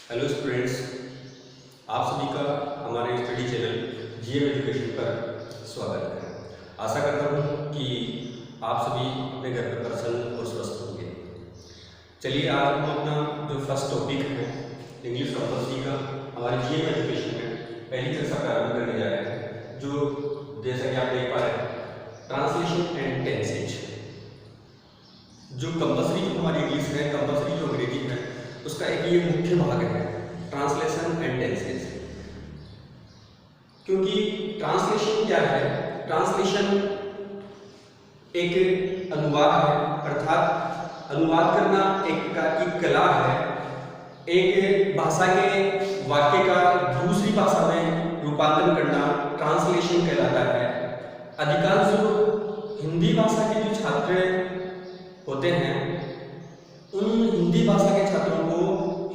Hello students, आप सभी का हमारे स्टडी चैनल जीएम एजुकेशन पर स्वागत है। आशा करता हूँ कि आप सभी अपने घर पर प्रसन्न और स्वस्थ होंगे। चलिए आज हम अपना जो फर्स्ट टॉपिक है इंग्लिश कंपल्सरी का हमारे जीएम एजुकेशन में पहली कक्षा प्रारंभ करने जा रहे हैं, जो जैसा कि आप देख पा रहे हैं ट्रांसलेशन एंड टेंसेज। जो कंपल्सरी जो हमारी इंग्लिश है, कंपल्सरी जो अंग्रेजी है, उसका एक ये मुख्य भाग है ट्रांसलेशन एंड टेंसेज। क्योंकि ट्रांसलेशन क्या है? ट्रांसलेशन एक अनुवाद है, अर्थात अनुवाद करना एक कला है। एक भाषा के वाक्य का दूसरी भाषा में रूपांतरण करना ट्रांसलेशन कहलाता है। अधिकांश जो हिंदी भाषा के जो छात्र होते हैं, उन हिंदी भाषा के छात्रों को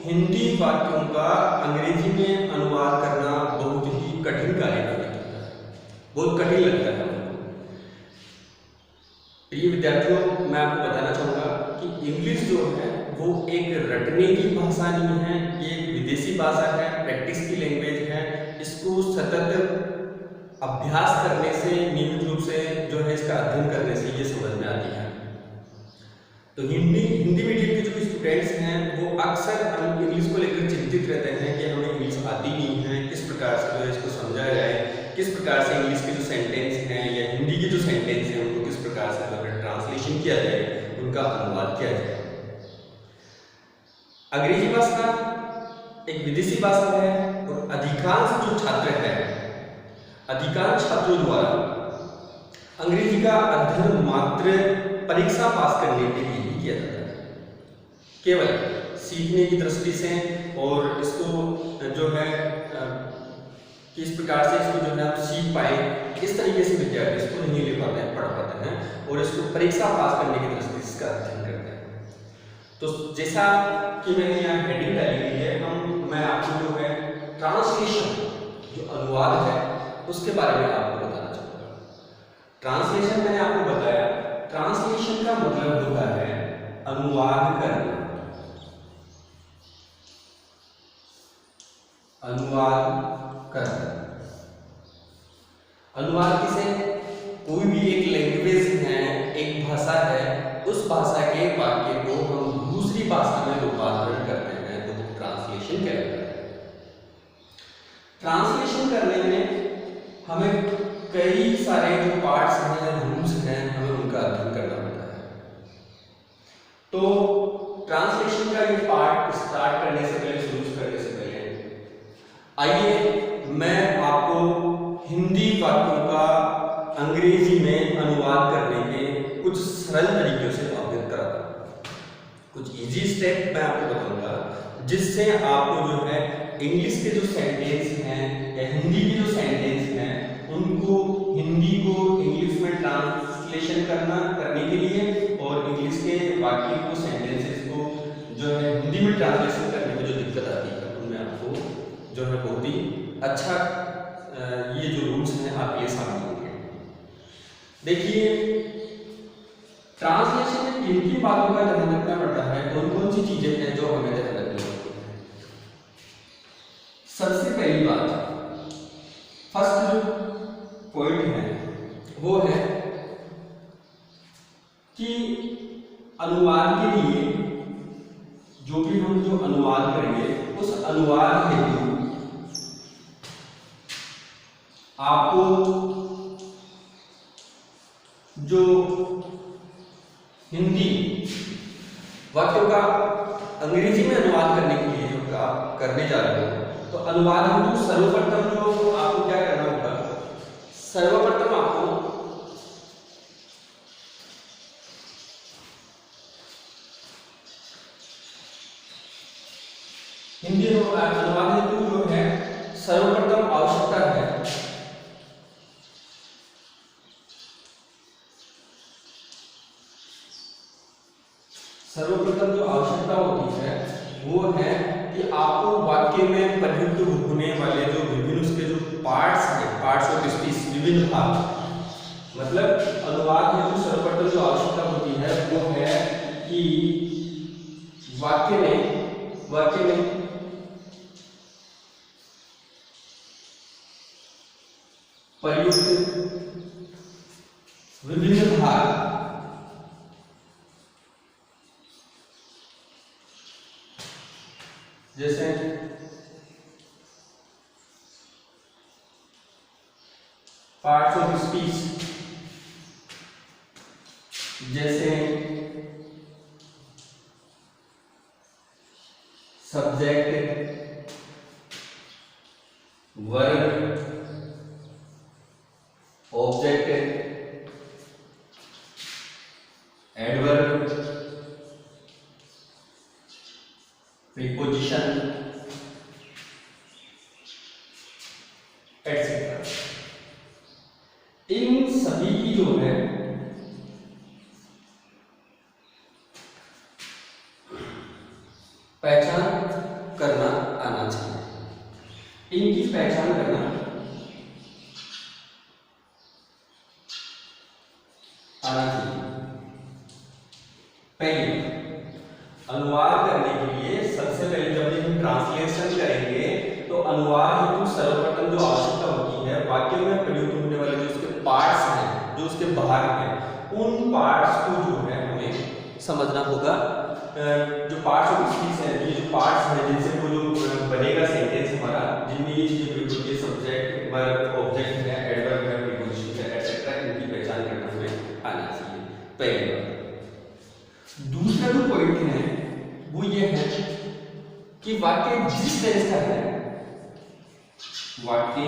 हिंदी वाक्यों का अंग्रेजी में अनुवाद करना बहुत ही कठिन कार्य लगता है, बहुत कठिन लगता है उनको। प्रिय विद्यार्थियों, मैं आपको बताना चाहूँगा कि इंग्लिश जो है वो एक रटने की भाषा नहीं है, ये एक विदेशी भाषा है, प्रैक्टिस की लैंग्वेज है। इसको सतत अभ्यास करने से, नियमित रूप से जो है इसका अध्ययन करने से ये समझ में आती है। तो हिंदी मीडियम के जो स्टूडेंट्स हैं वो अक्सर इंग्लिश को लेकर चिंतित रहते हैं कि हमें इंग्लिश आती नहीं है, किस प्रकार से जो है इसको समझा जाए, किस प्रकार से इंग्लिश के जो सेंटेंस हैं या हिंदी के जो सेंटेंस हैं उनको किस प्रकार से जो है ट्रांसलेशन किया जाए, उनका अनुवाद किया जाए। अंग्रेजी भाषा एक विदेशी भाषा है और अधिकांश जो छात्र हैं, अधिकांश छात्रों द्वारा अंग्रेजी का अध्ययन मात्र परीक्षा पास करने के लिए ही किया जाता है, केवल सीखने की दृष्टि से, और इसको जो है किस प्रकार से इसको जो है आप सीख पाए, इस तरीके से विद्यार्थी इसको नहीं ले पाते हैं, पढ़ पाते हैं और इसको परीक्षा पास करने की दृष्टि से इसका अध्ययन करते हैं। तो जैसा कि मैंने यहाँ हेडिंग डाली हुई है, मैं आपको जो है ट्रांसलेशन जो अनुवाद है उसके बारे में आपको बताना चाहूँगा। ट्रांसलेशन मैंने आपको बताया, ट्रांसलेशन का मतलब होता है अनुवाद करना। अनुवाद करना, अनुवाद किसे? कोई भी एक लैंग्वेज है, एक भाषा है, उस भाषा के वाक्य को हम दूसरी भाषा में रूपांतरण करते हैं तो वो ट्रांसलेशन कहलाता है। ट्रांसलेशन करने में हमें कई सारे जो पार्ट्स हैं, रूल्स हैं, हमें उनका अध्ययन करना पड़ता है। तो ट्रांसलेशन का ये पार्ट स्टार्ट करने से पहले, शुरू करने से पहले आइए मैं आपको हिंदी वाक्यों का अंग्रेजी में अनुवाद करने के कुछ सरल तरीकों से अवगत कराता हूँ। कुछ इजी स्टेप मैं आपको बताऊंगा जिससे आपको जो है इंग्लिश के जो सेंटेंस हैं या हिंदी के जो सेंटेंस हैं उनको हिंदी को इंग्लिश में ट्रांसलेशन करने के लिए और इंग्लिश के वाक्य को, सेंटेंसेस को जो है हिंदी में ट्रांसलेशन करने में जो दिक्कत आती है उनमें आपको जो है बहुत ही अच्छा ये जो रूल्स हैं आपके लिए सामने होंगे। देखिए, ट्रांसलेशन में किन किन बातों का ध्यान रखना पड़ता है, कौन कौन सी चीजें हैं जो हमें ध्यान रखनी होती है। सबसे पहली बात, फर्स्ट जो पॉइंट है वो है कि अनुवाद के लिए जो भी हम जो अनुवाद करेंगे उस अनुवाद हेतु आपको जो हिंदी वाक्यों का अंग्रेजी में अनुवाद करने के लिए जो आप करने जा रहे हो, तो अनुवाद हेतु सर्वप्रथम जो आपको क्या करना होगा, सर्वप्रथम आपको हिंदी अनुवाद हेतु जो है सर्वप्रथम आवश्यकता है सर्वप्रथम जो आवश्यकता होती है वो है कि आपको वाक्य में प्रयुक्त होने वाले जो विभिन्न उसके जो पार्ट्स हैं, पार्ट्स ऑफ स्पीच, विभिन्न भाग, मतलब अनुवाद हेतु सर्वप्रथम जो आवश्यकता होती है वो है कि वाक्य में जैसे पार्ट्स ऑफ स्पीच, जैसे subject, verb, object, adverb, preposition etcetera. इन सभी की जो है पहचान करना आना चाहिए। इनकी पहचान करना आना चाहिए। पहले अनुवाद करने के लिए सबसे पहले जब भी हम ट्रांसलेशन करेंगे तो अनुवाद हेतु सर्वप्रथम जो आवश्यकता होती है, वाक्य में प्रयुक्त होने वाले जो उसके पार्ट्स हैं, जो उसके भाग हैं, उन पार्ट्स को जो है हमें समझना होगा। जो पार्ट्स ऑफ स्पीच है, ये जो पार्ट्स हैं जिनसे वो जो बनेगा सेंटेंस हमारा, जिनमें ये चीजें प्रयुक्त होती है, सब्जेक्ट, वर्ब, ऑब्जेक्ट है, एडवर्ब है, प्रीपोजिशन है, एटसेट्रा, इनकी पहचान करना हमें आना चाहिए। पहली बात। दूसरा जो पॉइंट है वो ये है कि वाक्य जिस टेंस का है, वाक्य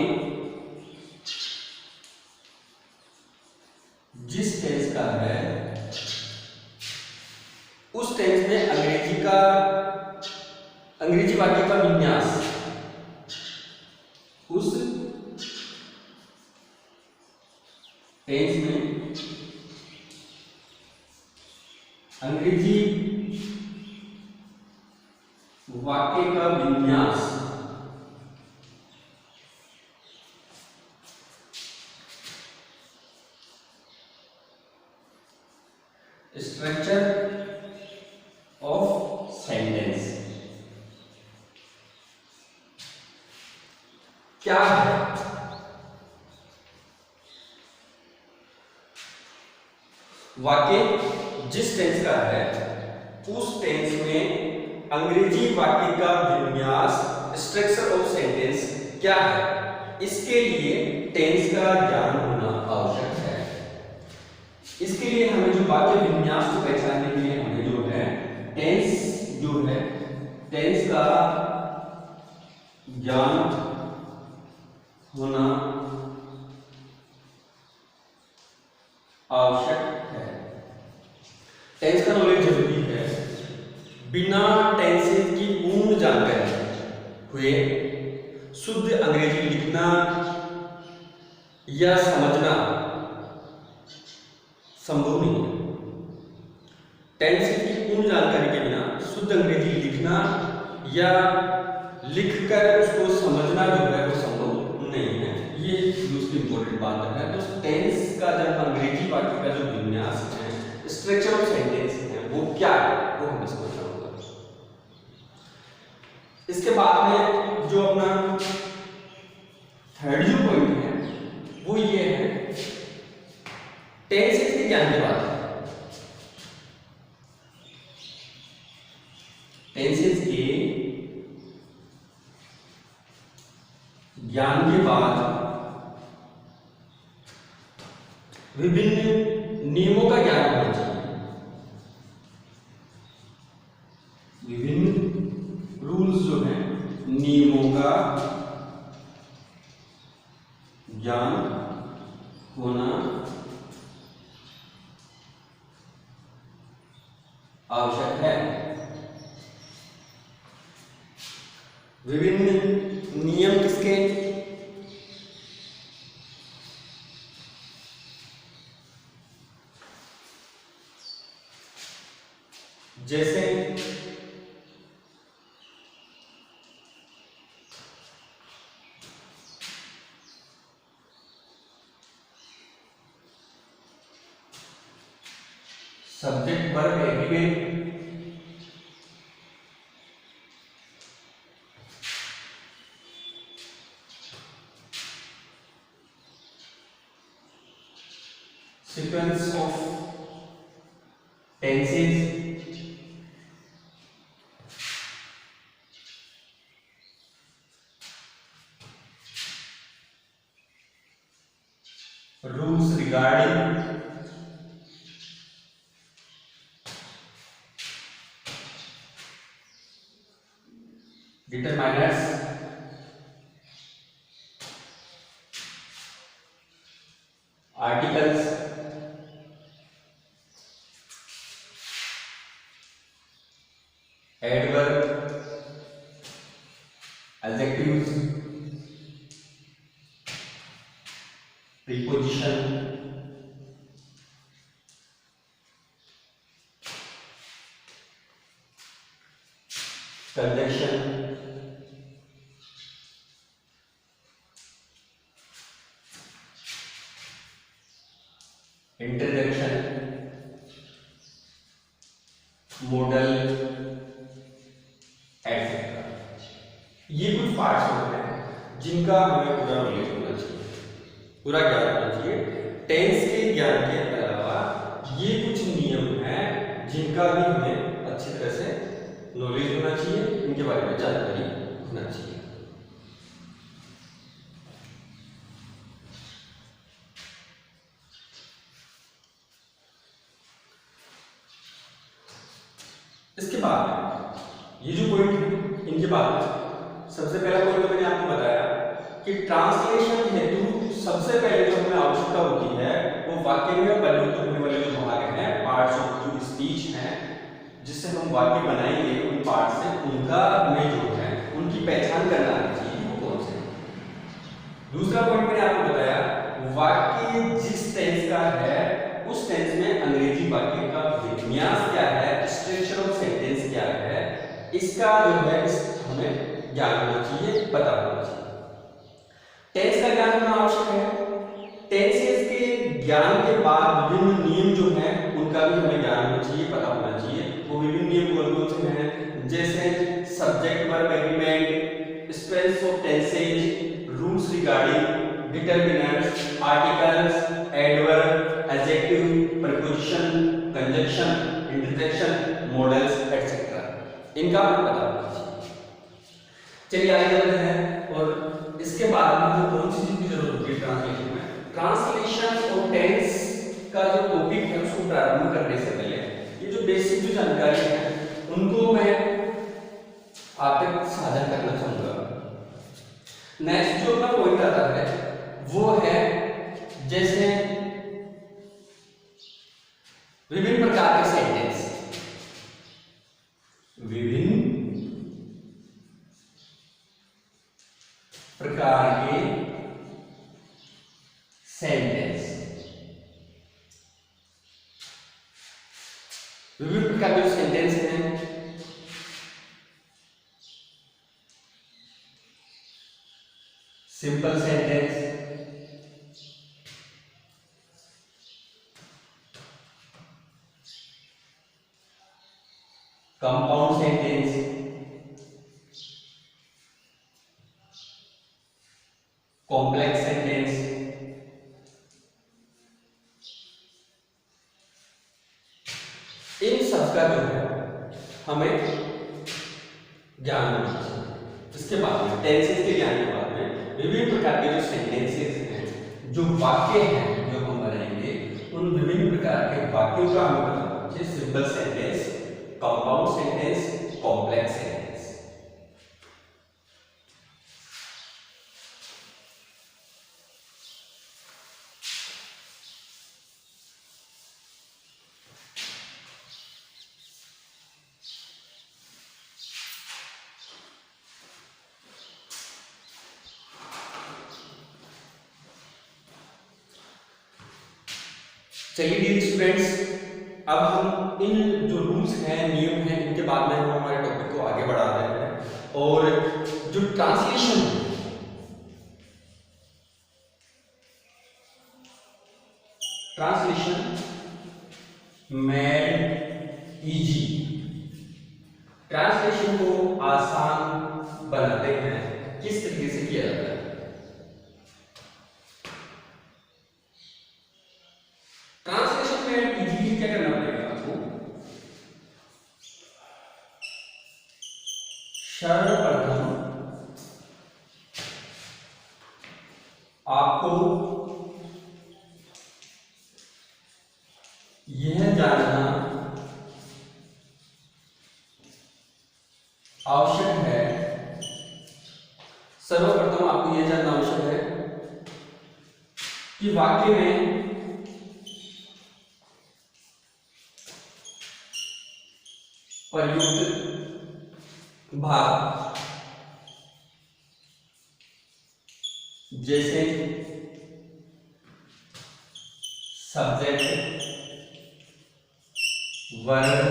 जिस टेंस का है उस टेंस में अंग्रेजी वाक्य का विन्यास, उस टेंस में अंग्रेजी वाक्य का विन्यास स्ट्रक्चर ऑफ सेंटेंस क्या है? वाक्य जिस टेंस का है उस टेंस में अंग्रेजी वाक्य का विन्यास, स्ट्रक्चर ऑफ सेंटेंस क्या है, इसके लिए टेंस का ज्ञान होना आवश्यक है। इसके लिए हमें जो वाक्य विन्यास को पहचानने के लिए हमें जो है टेंस का ज्ञान होना आवश्यक है। टेंस का नॉलेज जरूरी है। बिना टेंसेस की पूर्ण जानकारी हुए शुद्ध अंग्रेजी लिखना या समझना संभव नहीं है। टेंसेस की पूर्ण जानकारी के बिना शुद्ध अंग्रेजी लिखना या लिखकर उसको समझना जो है वो संभव नहीं है। ये दूसरी इंपॉर्टेंट बात है। तो टेंस का जब अंग्रेजी वाक्य का जो विन्यास है, स्ट्रक्चर ऑफ सेंटेंस है, वो क्या है वो हमें समझना होगा। इसके बाद में जो अपना थर्ड जो पॉइंट है वो ये है टेंसेस के ज्ञान की बात है। टेंसेस के ज्ञान के बाद विभिन्न नियमों का ज्ञान होना चाहिए। विभिन्न रूल्स जो हैं, नियमों का ज्ञान होना आवश्यक है। विभिन्न नियम किसके? जैसे subject verb aggregate, sequence of tenses, regarding determiners articles adverb adjectives preposition conjunction interjection model etcetera. ये कुछ पार्ट्स होते हैं जिनका हमें पूरा नॉलेज होना चाहिए, पूरा ज्ञान होना चाहिए। टेंस के ज्ञान के अलावा ये कुछ नियम हैं जिनका भी हमें अच्छी तरह से नॉलेज होना चाहिए, इनके बारे में जानकारी होना चाहिए। इसके बाद ये जो पॉइंट है, इनके बाद सबसे पहला पॉइंट तो मैंने आपको बताया कि ट्रांसलेशन हेतु सबसे पहले जो हमें आवश्यकता होती है वो वाक्य में प्रयुक्त होने वाले जो भाग हैं, पार्ट्स ऑफ जो स्पीच हैं, जिससे हम वाक्य बनाएंगे, उन पार्ट से उनका हमें जो है उनकी पहचान करना आनी चाहिए वो कौन से। दूसरा पॉइंट मैंने आपको बताया वाक्य जिस टेंस का है उस टेंस में अंग्रेजी वाक्य का विन्यास क्या है, स्ट्रक्चर ऑफ सेंटेंस क्या है, इसका जो है हमें ज्ञान होना चाहिए, पता होना चाहिए। टेंस का ज्ञान होना आवश्यक है। टेंसेस के ज्ञान के बाद विभिन्न नियम जो हैं उनका भी हमें ज्ञान होना चाहिए, पता होना चाहिए। वो विभिन्न नियम कौन से हैं, जैसे subject verb agreement, spells of tenses, rules regarding determiners, articles, adverb, adjective, preposition, conjunction, interjection, models etcetera, इनका हमें पता होना चाहिए। चलिए आगे बढ़ते हैं और इसके बाद में जो कौन सी चीज की जरूरत होती है ट्रांसलेशन में, ट्रांसलेशन और टेंस का जो टॉपिक है उसको प्रारंभ करने से पहले ये जो बेसिक जो जानकारी है उनको मैं आप तक साझा करना चाहूंगा। नेक्स्ट जो अपना पॉइंट आता है वो है जैसे विभिन्न प्रकार के सेंटेंस, विभिन्न प्रकार के सेंटेंस, विभिन्न प्रकार के सेंटेंस हैं simple sentence, compound sentence, complex sentence, इन सब का जो है हमें ज्ञान होना चाहिए। इसके बाद में टेंसेस के ज्ञान के बाद में विभिन्न प्रकार के जो सेंटेंसेस हैं, जो वाक्य हैं जो हम बनाएंगे, उन विभिन्न प्रकार के वाक्यों का हमें पता होना चाहिए। Simple sentence, compound sentence, complex sentence. चलिए डियर स्टूडेंट्स, अब हम इन जो रूल्स हैं, नियम हैं, इनके बाद में हम हमारे टॉपिक को आगे बढ़ा रहे हैं। और जो ट्रांसलेशन मेड इजी, ट्रांसलेशन को आसान बनाते हैं, किस तरीके से किया जाता है। ट्रांसलेशन में इजी क्या करना पड़ेगा आपको, सर्वप्रथम आपको आवश्यक है, सर्वप्रथम आपको यह जानना आवश्यक है कि वाक्य में प्रयुक्त भाग जैसे सब्जेक्ट, वर्ब,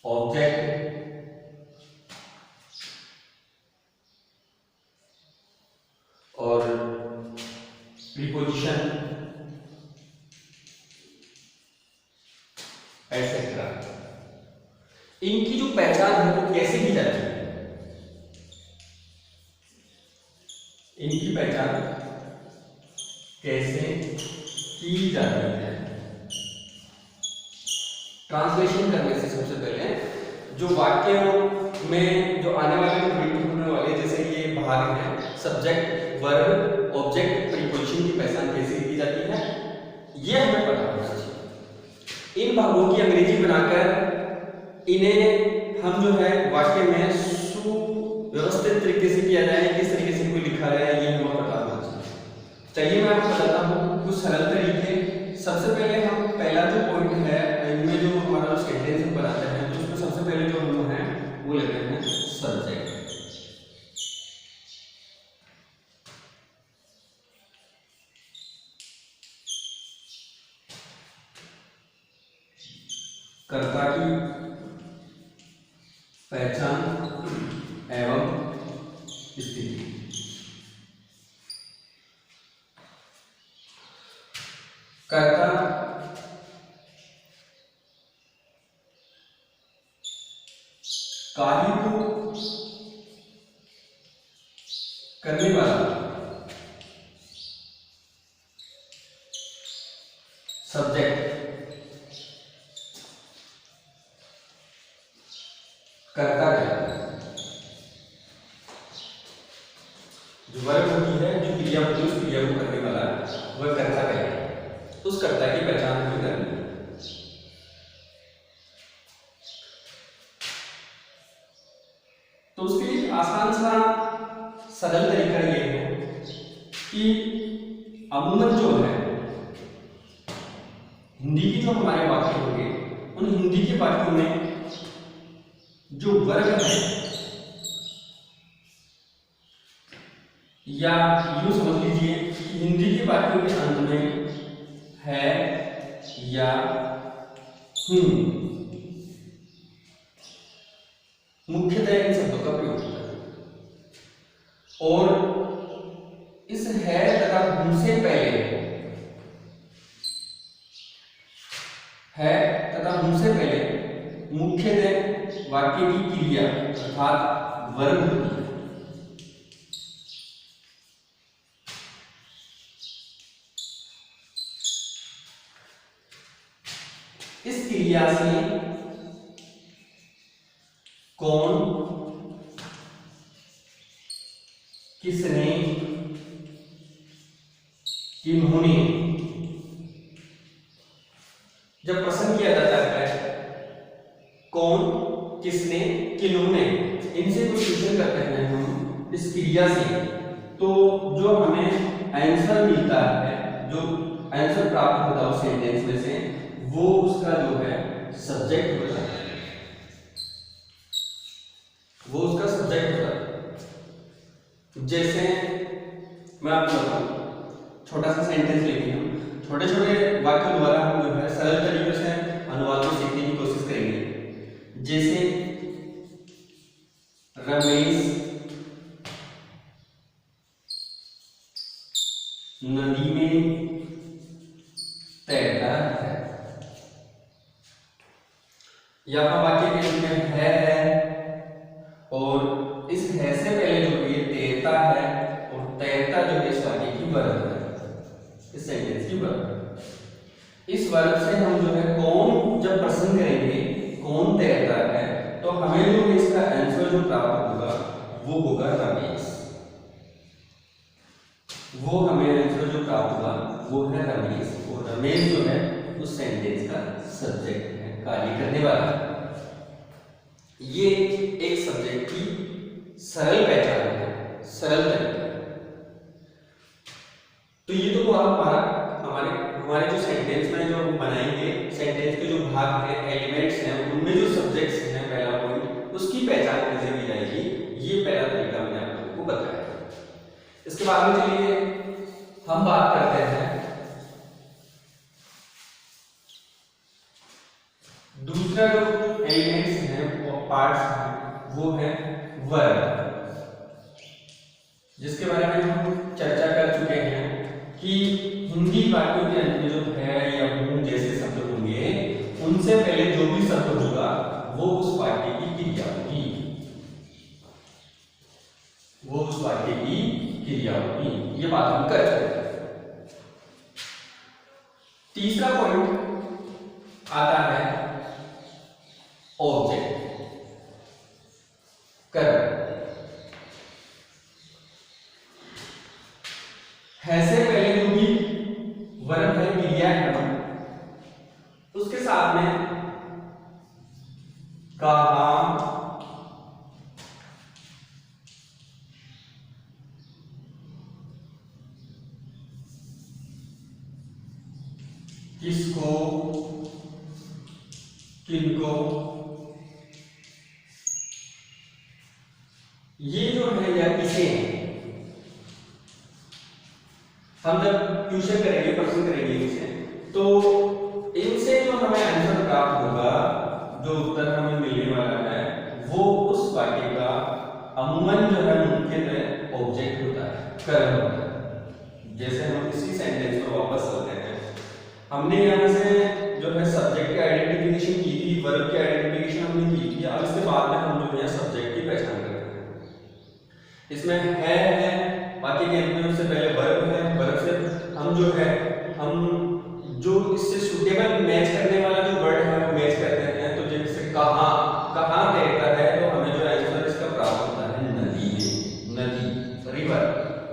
ऑब्जेक्ट और प्रीपोजिशन एटसेट्रा, इनकी जो पहचान है वो कैसे की जाती है? इनकी पहचान कैसे की जाती है? ट्रांसलेशन करने से सबसे पहले जो वाक्यों में जो आने वाले जो प्रयुक्त होने वाले जैसे ये भाग हैं, सब्जेक्ट, वर्ब, ऑब्जेक्ट, प्रीपोजिशन की पहचान कैसे की जाती है, ये हमें पता होना चाहिए। इन भागों की अंग्रेजी बनाकर इन्हें हम जो है वाक्य में सुव्यवस्थित तरीके से किया जाए, किस तरीके से कोई लिखा जाए, ये हमें पता होना चाहिए। चलिए मैं आपको बताता हूँ कुछ सरल तरीके। सबसे पहले हम पहला जो पॉइंट है इनमें जो हमारा सेंटेंस हम बनाते हैं तो उसमें सबसे पहले जो हम है वो लेते हैं सब्जेक्ट। कर्ता की पहचान एवं स्थिति। कर्ता कार्य को करने वाला सब्जेक्ट कर्ता कहलाता है। जो वर्ब होती है, जो क्रिया होती है, उस क्रिया को करने वाला वह कर्ता कहलाता है। उस कर्ता की पहचान हमें करनी है। तो उसके लिए आसान सा सरल तरीका ये है कि अमूमन जो है हिंदी की जो हमारे वाक्य होंगे उन हिंदी के वाक्यों में जो वर्ग है या यूं समझ लीजिए कि हिंदी के वाक्यों के अंत में है या मुख्यतः इन शब्दों का प्रयोग होता है। और इस है तथा हूं से पहले है तथा हूं से पहले मुख्यतः वाक्य की क्रिया अर्थात वर्ब होती है। इस क्रिया से कौन, किसने, किन्होंने जब प्रश्न किया जाता है कौन, किसने, किन्होंने, इनसे कुछ क्वेश्चन करते हैं हम इस क्रिया से, तो जो हमें आंसर मिलता है, जो आंसर प्राप्त होता है उस सेंटेंस में से, वो उसका जो है सब्जेक्ट होता है, वो उसका सब्जेक्ट होता है। जैसे मैं आपको बताऊं, छोटा सा सेंटेंस लेके हम छोटे छोटे वाक्यों द्वारा हम जो है सरल तरीके से अनुवाद को सीखने की कोशिश करेंगे। जैसे रमेश नदी में तैरता है। यहाँ वाक्य के अंत में है और इस है से पहले जो ये तैरता है और तैरता जो है इस वाक्य की वर्ब है, इस सेंटेंस की वर्ब है। इस वर्ब से हम जो है कौन जब प्रश्न करेंगे कौन तैरता है तो हमें जो इसका आंसर जो प्राप्त होगा वो होगा रमेश। वो हमें आंसर जो प्राप्त होगा वो है रमेश, और रमेश जो है उस सेंटेंस का सब्जेक्ट है, कार्य करने वाला। ये एक सब्जेक्ट की सरल पहचान है, सरल तरीका है। तो ये तो हुआ हमारा हमारे जो सेंटेंस में जो बनाएंगे, सेंटेंस के जो भाग हैं, एलिमेंट्स हैं, उनमें जो सब्जेक्ट्स हैं, पहला पॉइंट उसकी पहचान कैसे की जाएगी, ये पहला तरीका मैंने आप लोगों को बताया। इसके बाद में चलिए हम बात करते हैं दूसरा जो एलिमेंट्स हैं, वो पार्ट्स हैं, वो है वर्ब, जिसके बारे में हम चर्चा कर चुके हैं कि हिंदी वाक्यों के अंत में जो है या हूं जैसे शब्द होंगे, उनसे पहले जो भी शब्द होगा वो उस वाक्य की क्रिया होगी, वो उस वाक्य की क्रिया होगी। ये बात हम कर चुके हैं। तीसरा पॉइंट आता है ऑब्जेक्ट, कर्म। है से पहले जो भी वर्ब है, क्रिया है, उसके साथ में कहा, किसको, किनको, ये जो है या किसे हम जब ट्यूशन करेंगे, प्रश्न करेंगे इनसे, तो इनसे जो हमें आंसर प्राप्त होगा, जो उत्तर हमें मिलने वाला है, वो उस वाक्य का अमूमन जो है मुमकिन है ऑब्जेक्ट होता है, कर्म होता है। जैसे हम इसी सेंटेंस पर वापस चलते हैं, हमने यहाँ से जो है सब्जेक्ट की आइडेंटिफिकेशन की थी, वर्ब की आइडेंटिफिकेशन हमने की थी। अब इसके बाद में हम जो है सब्जेक्ट की पहचान करते हैं। इसमें है वाक्य के अंत में उससे पहले वर्ब है, वर्ब से हम जो है हम जो इससे सुटेबल मैच करने वाला जो वर्ड है वो मैच करते हैं। तो जैसे कहाँ कहता है, तो हमें जो आंसर इसका प्राप्त होता है नदी में, नदी, रिवर।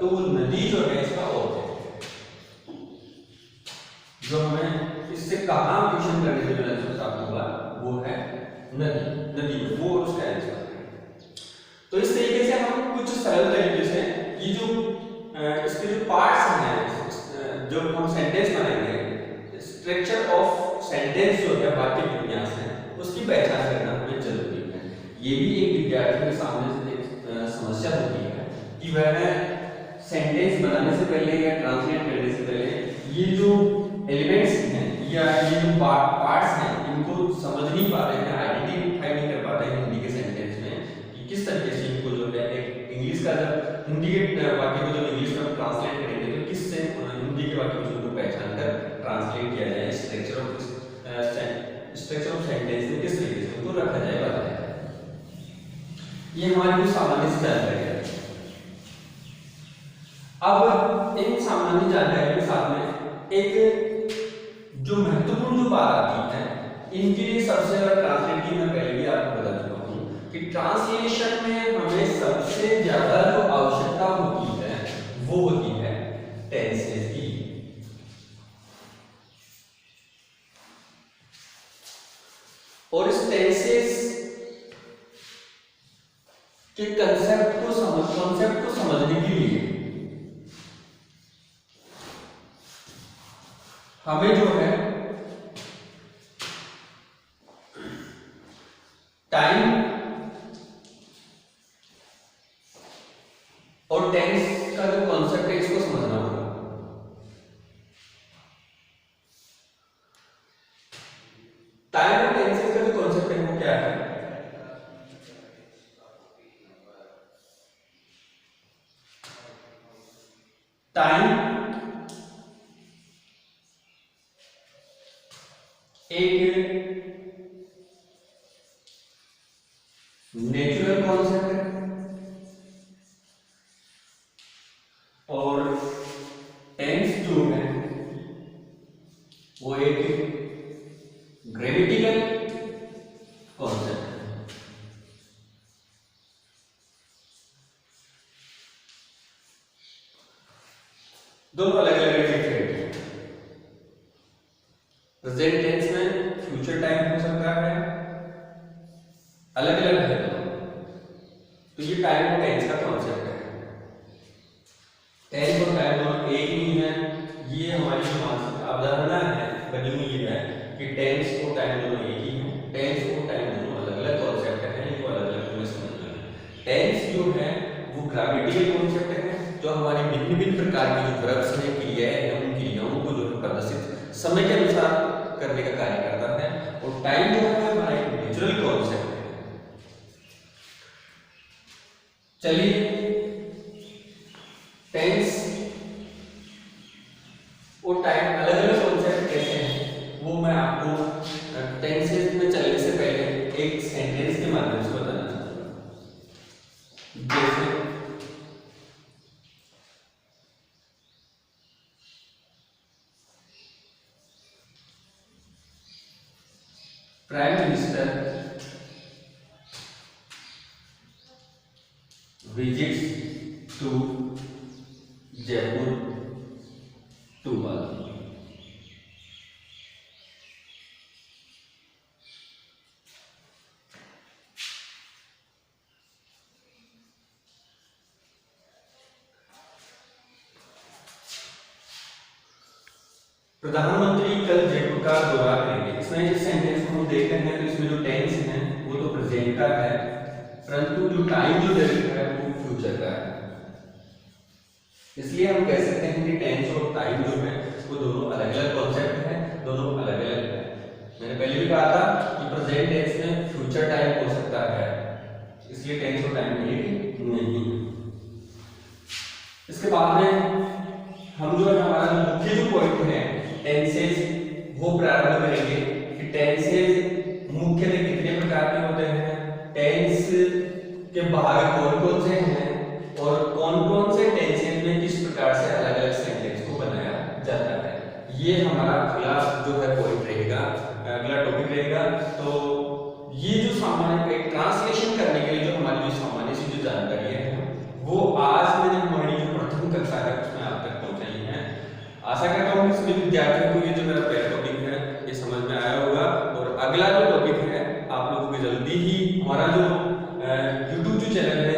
तो वो नदी जो है इसका ऑब्जेक्ट है, जो हमें इससे कहाँ ट्यूशन करने से जो आंसर प्राप्त होगा वो है नदी, नदी वो उसका आंसर है। तो इस तरीके से हम कुछ सरल तरीके से ये जो इसके जो पार्ट्स हैं, जो हम सेंटेंस बनाएंगे, स्ट्रक्चर ऑफ सेंटेंस जो है, वाक्य विन्यास है, उसकी पहचान करना हमें जरूरी है। ये भी एक विद्यार्थी के सामने से एक समस्या होती है कि वह सेंटेंस बनाने से पहले या ट्रांसलेट करने से पहले ये जो एलिमेंट्स हैं या ये जो पार्ट्स हैं, इनको समझ नहीं पाते हैं, आइडेंटिफाई नहीं कर पाते हैं हिंदी के सेंटेंस में कि किस तरीके से इनको जो है एक इंग्लिश का, जब हिंदी के वाक्य को जब इंग्लिश में ट्रांसलेट करेंगे तो किससे हिंदी के वाक्य को पहचान कर ट्रांसलेट किया जाए, स्ट्रक्चर ऑफ सेंटेंस में किस तरीके से उनको रखा जाए, बताया जाए। ये हमारी कुछ सामान्य सी जानकारी है। अब इन सामान्य जानकारी के साथ में एक जो महत्वपूर्ण जो बात आती है, इनके लिए सबसे ज्यादा ट्रांसलेट की मैं पहले भी आपको बता चुका हूं कि ट्रांसलेशन में हमें सबसे ज्यादा जो आवश्यकता होती है वो होती है टेंसेस की। और इस टेंसेस के कंसेप्ट को समझने के लिए हमें जो है टाइम और टेंस का जो कॉन्सेप्ट है इसको समझना होगा। टाइम और टेंसेस का जो कॉन्सेप्ट है वो क्या है? टाइम एक नेचुरल कॉन्सेप्ट है और टेंस जो है वो एक ग्रामेटिकल कॉन्सेप्ट है। दोनों अलग अलग डिफरेंट है। प्रेजेंट टेंस में फ्यूचर टाइम हो सकता अलग अलग है दोनों। तो ये टाइम और टेंस का कॉन्सेप्ट है। टेंस और टाइम दोनों एक ही है। ये हमारी जो मानसिक अवधारणा है बनी हुई है कि टेंस और टाइम दोनों एक ही है। टेंस और टाइम दोनों अलग अलग कॉन्सेप्ट है, इनको अलग अलग हमें समझना है। टेंस जो है वो ग्रामेटिकल कॉन्सेप्ट है, जो हमारी भिन्न भिन्न प्रकार की जो वर्ब्स हैं, क्रियाएं हैं, उन क्रियाओं को जो है प्रदर्शित समय के अनुसार करने का कार्य करता है। और टाइम जो है हमारा एक नेचुरल कॉन्सेप्ट है। चलिए टेंस और टाइम अलग अलग कॉन्सेप्ट कैसे हैं वो मैं आपको टेंसेस में चलने से पहले एक सेंटेंस के माध्यम से बताना चाहूंगा। जैसे prime minister visits to Jaipur tomorrow. प्रधानमंत्री कल जयपुर का दौरा करेंगे। इसमें इस सेंटेंस को हम देखते हैं तो इसमें जो टेंस है वो तो प्रेजेंट का है, परंतु जो टाइम जो डेरिव है वो फ्यूचर का है। इसलिए हम कह सकते हैं कि टेंस और टाइम जो है वो दोनों अलग अलग कॉन्सेप्ट है, दोनों अलग अलग है। मैंने पहले भी कहा था कि प्रेजेंट टेंस में फ्यूचर टाइम हो सकता है, इसलिए टेंस और टाइम एक नहीं है। इसके बाद में हम जो है हमारा मुख्य जो पॉइंट है टेंसेस वो प्रारंभ करेंगे कि टेंसेस मुख्यतः कितने प्रकार के होते हैं, टेंस के भाग कौन कौन से हैं और कौन कौन से टेंसेस में किस प्रकार से अलग अलग सेंटेंस को बनाया जाता है। ये हमारा अगला जो है पॉइंट रहेगा, अगला टॉपिक रहेगा। तो ये जो सामान्य एक ट्रांसलेशन करने के लिए जो हमारी जो सामान्य सी जो जानकारी है वो आज मैंने हमारी जो प्रथम कक्षा है उसमें आप तक पहुंचाई है। आशा करता हूँ कि सभी विद्यार्थियों को ये जो मेरा पहला टॉपिक है ये समझ में आया होगा। और अगला जो टॉपिक है आप लोगों को जल्दी ही हमारा जो YouTube जो चैनल है